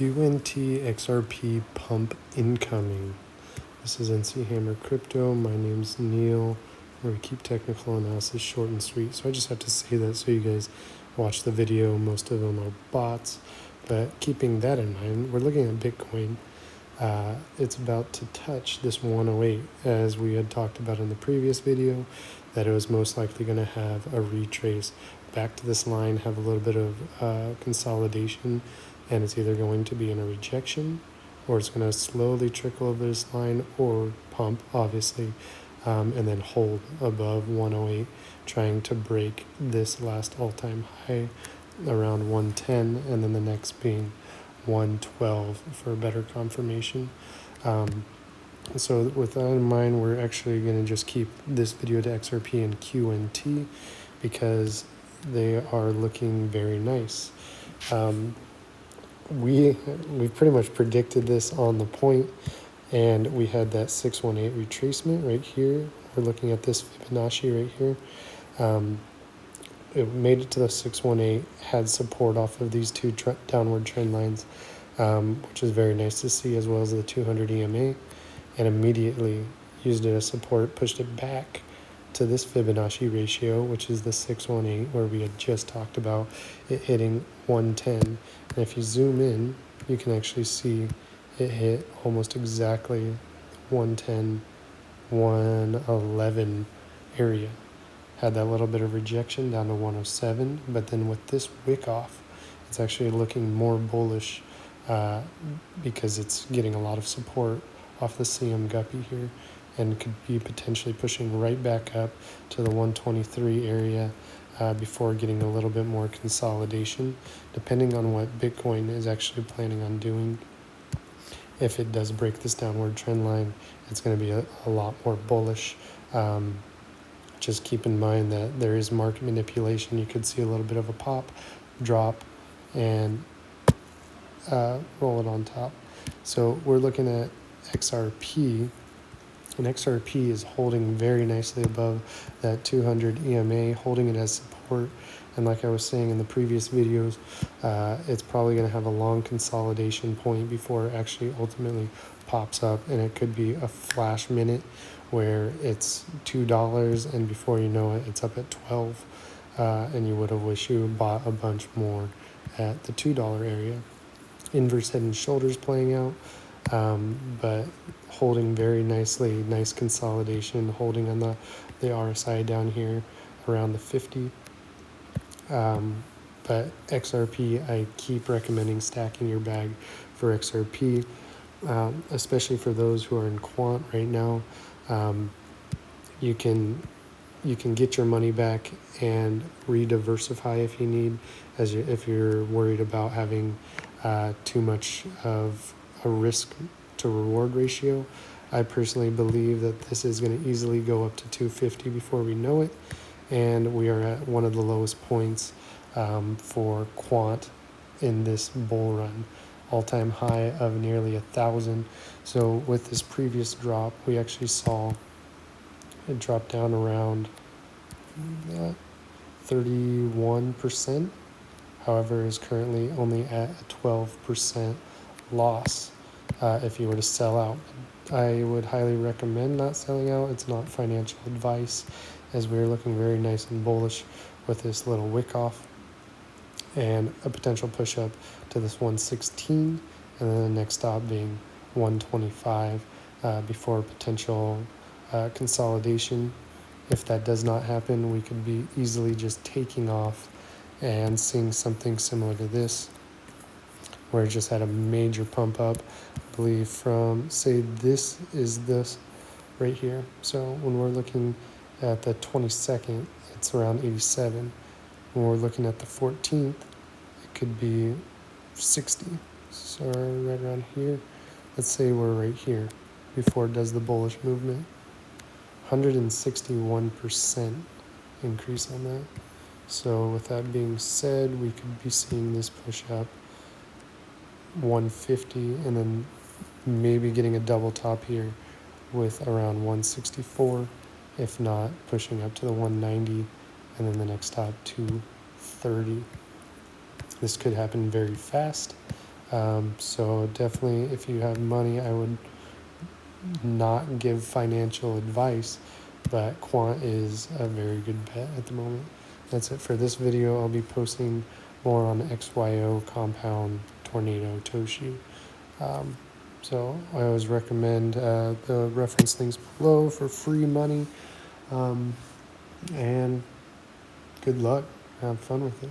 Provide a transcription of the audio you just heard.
QNT XRP pump incoming. This is NC Hammer Crypto. My name's Neil, where we keep technical analysis short and sweet. So I just have to say that so you guys watch the video. Most of them are bots. But keeping that in mind, we're looking at Bitcoin. It's about to touch this 108, as we had talked about in the previous video, that it was most likely going to have a retrace back to this line, have a little bit of consolidation, and it's either going to be in a rejection, or it's going to slowly trickle over this line, or pump, obviously, and then hold above 108, trying to break this last all-time high around 110, and then the next being 112 for better confirmation. So with that in mind, we're actually going to just keep this video to XRP and QNT because they are looking very nice. We've pretty much predicted this on the point, and we had that 618 retracement right here. We're looking at this Fibonacci right here. It made it to the 618, had support off of these two downward trend lines, which is very nice to see, as well as the 200 EMA, and immediately used it as support, pushed it back to this Fibonacci ratio, which is the 618, where we had just talked about it hitting 110. And if you zoom in, you can actually see it hit almost exactly 110, 111 area. Had that little bit of rejection down to 107, but then with this wick off, it's actually looking more bullish because it's getting a lot of support off the CM guppy here, and could be potentially pushing right back up to the 123 area before getting a little bit more consolidation, depending on what Bitcoin is actually planning on doing. If it does break this downward trend line, it's going to be a lot more bullish. Just keep in mind that there is market manipulation. You could see a little bit of a pop, drop, and roll it on top. So we're looking at XRP, and XRP is holding very nicely above that 200 EMA, holding it as support. And like I was saying in the previous videos, it's probably going to have a long consolidation point before it actually ultimately pops up, and it could be a flash minute where it's $2, and before you know it, it's up at 12, and you would have wished you bought a bunch more at the $2 area. Inverse head and shoulders playing out, but holding very nicely, nice consolidation, holding on the RSI down here around the 50. But XRP, I keep recommending stacking your bag for XRP, especially for those who are in quant right now. You can get your money back and re-diversify if you need, if you're worried about having too much of a risk to reward ratio. I personally believe that this is going to easily go up to 250 before we know it, and we are at one of the lowest points for quant in this bull run, all-time high of nearly 1,000. So with this previous drop, we actually saw it drop down around 31%. However, is currently only at a 12% loss if you were to sell out. I would highly recommend not selling out. It's not financial advice, as we're looking very nice and bullish with this little wick off and a potential push up to this 116, and then the next stop being 125 before potential consolidation. If that does not happen, we could be easily just taking off and seeing something similar to this, where it just had a major pump up, I believe, from, say, this is this right here. So when we're looking at the 22nd, it's around 87. When we're looking at the 14th, it could be 60. So right around here, let's say we're right here before it does the bullish movement. 161% increase on that. So with that being said, we could be seeing this push up 150, and then maybe getting a double top here with around 164, if not pushing up to the 190, and then the next top 230. This could happen very fast. So definitely, if you have money, I would not give financial advice, but quant is a very good bet at the moment. That's it for this video. I'll be posting more on XYO, Compound, Tornado, Toshi. So I always recommend the reference links below for free money. And good luck. Have fun with it.